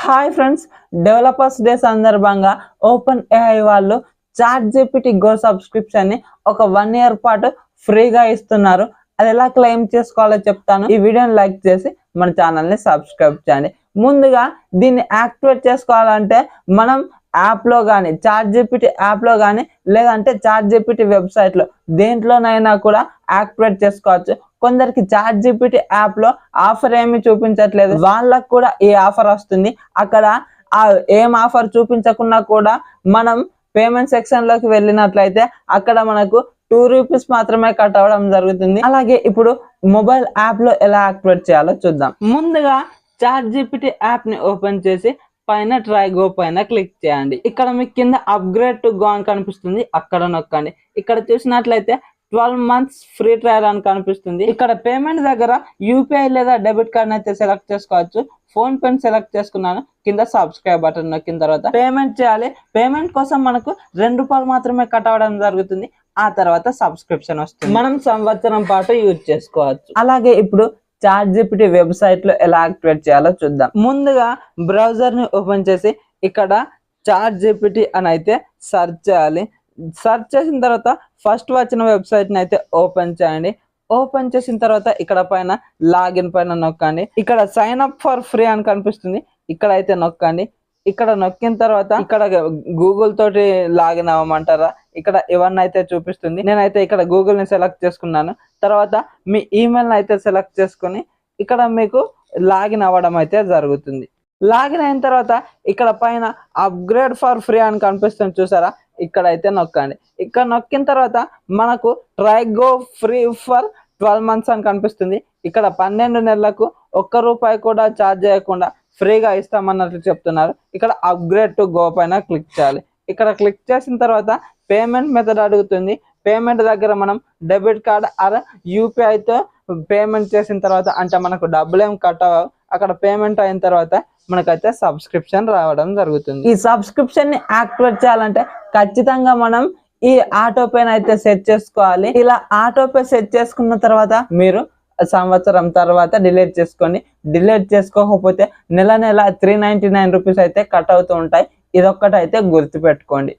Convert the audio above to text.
Hi friends, developers day సందర్భంగా open AI వాళ్ళు chat GPT go subscription ని ఒక 1 year పాటు ఫ్రీగా ఇస్తున్నారు. అది ఎలా క్లెయిమ్ చేసుకోవాలో చెప్తాను. ఈ వీడియోని లైక్ చేసి మన ఛానల్ ని సబ్స్క్రైబ్ చేయండి. ముందుగా దీన్ని యాక్టివేట్ చేసుకోవాలంటే మనం యాప్ లో కానీ, చాట్ జీపీటీ యాప్ లో కానీ, లేదంటే చాట్ జీపీటీ వెబ్సైట్ లో దేంట్లోనైనా కూడా యాక్టివేట్ చేసుకోవచ్చు. కొందరికి చాట్ జీపీటీ యాప్ లో ఆఫర్ ఏమి చూపించట్లేదు, వాళ్ళకు కూడా ఈ ఆఫర్ వస్తుంది. అక్కడ ఏం ఆఫర్ చూపించకున్నా కూడా మనం పేమెంట్ సెక్షన్ లోకి వెళ్ళినట్లయితే అక్కడ మనకు 2 రూపీస్ మాత్రమే కట్ అవ్వడం జరుగుతుంది. అలాగే ఇప్పుడు మొబైల్ యాప్ లో ఎలా యాక్టివేట్ చేయాలో చూద్దాం. ముందుగా చాట్ జీపీటీ యాప్ ని ఓపెన్ చేసి పైన ట్రై గో పైన క్లిక్ చేయండి. ఇక్కడ మీకు కింద అప్గ్రేడ్ టు గో అని కనిపిస్తుంది, అక్కడ నొక్కండి. ఇక్కడ చూసినట్లయితే 12 months ఫ్రీ ట్రయల్ అని కనిపిస్తుంది. ఇక్కడ పేమెంట్ దగ్గర యూపీఐ లేదా డెబిట్ కార్డ్ అయితే సెలెక్ట్ చేసుకోవచ్చు. ఫోన్ పే సెలెక్ట్ చేసుకున్నాను. కింద సబ్స్క్రైబ్ బటన్ నొక్కిన తర్వాత పేమెంట్ చేయాలి. పేమెంట్ కోసం మనకు ₹2 మాత్రమే కట్ అవ్వడం జరుగుతుంది. ఆ తర్వాత సబ్స్క్రిప్షన్ వస్తుంది, మనం సంవత్సరం పాటు యూజ్ చేసుకోవచ్చు. అలాగే ఇప్పుడు చాట్ జీపీటీ వెబ్సైట్ లో ఎలా యాక్టివేట్ చేయాలో చూద్దాం. ముందుగా బ్రౌజర్ ని ఓపెన్ చేసి ఇక్కడ చాట్ జీపీటీ అని అయితే సెర్చ్ చేయాలి. సెర్చ్ చేసిన తర్వాత ఫస్ట్ వచ్చిన వెబ్సైట్ ని అయితే ఓపెన్ చేయండి. ఓపెన్ చేసిన తర్వాత ఇక్కడ పైన లాగిన్ పైన నొక్కండి. ఇక్కడ సైన్ అప్ ఫర్ ఫ్రీ అని కనిపిస్తుంది, ఇక్కడ అయితే నొక్కండి. ఇక్కడ నొక్కిన తర్వాత ఇక్కడ గూగుల్ తోటి లాగిన్ అవ్వమంటారా, ఇక్కడ ఇవన్నీ అయితే చూపిస్తుంది. నేనైతే ఇక్కడ గూగుల్ ని సెలెక్ట్ చేసుకున్నాను. తర్వాత మీ ఈమెయిల్ అయితే సెలెక్ట్ చేసుకుని ఇక్కడ మీకు లాగిన్ అవ్వడం అయితే జరుగుతుంది. లాగిన్ అయిన తర్వాత ఇక్కడ పైన అప్గ్రేడ్ ఫర్ ఫ్రీ అని కనిపిస్తుంది, చూసారా, ఇక్కడ అయితే నొక్కండి. ఇక్కడ నొక్కిన తర్వాత మనకు try go free for 12 months అని కనిపిస్తుంది. ఇక్కడ 12 నెలలకు ₹1 కూడా ఛార్జ్ చేయకుండా ఫ్రీగా ఇస్తామన్నట్లు చెప్తున్నారు. ఇక్కడ అప్గ్రేడ్ టు గో పైన క్లిక్ చేయాలి. ఇక్కడ క్లిక్ చేసిన తర్వాత పేమెంట్ మెథడ్ అడుగుతుంది. పేమెంట్ దగ్గర మనం డెబిట్ కార్డ్ ఆర్ యూపీఐతో పేమెంట్ చేసిన తర్వాత, అంటే మనకు డబ్బులు ఏం కట్ అవ్వవు. అక్కడ పేమెంట్ అయిన తర్వాత మనకైతే సబ్స్క్రిప్షన్ రావడం జరుగుతుంది. ఈ సబ్స్క్రిప్షన్ ని యాక్టివేట్ చేయాలంటే ఖచ్చితంగా మనం ఈ ఆటో పే అయితే సెట్ చేసుకోవాలి. ఇలా ఆటో పే సెట్ చేసుకున్న తర్వాత మీరు సంవత్సరం తర్వాత డిలీట్ చేసుకోండి. డిలీట్ చేసుకోకపోతే నెల 399 రూపీస్ అయితే కట్ అవుతూ ఉంటాయి. ఇదొక్కటైతే గుర్తుపెట్టుకోండి.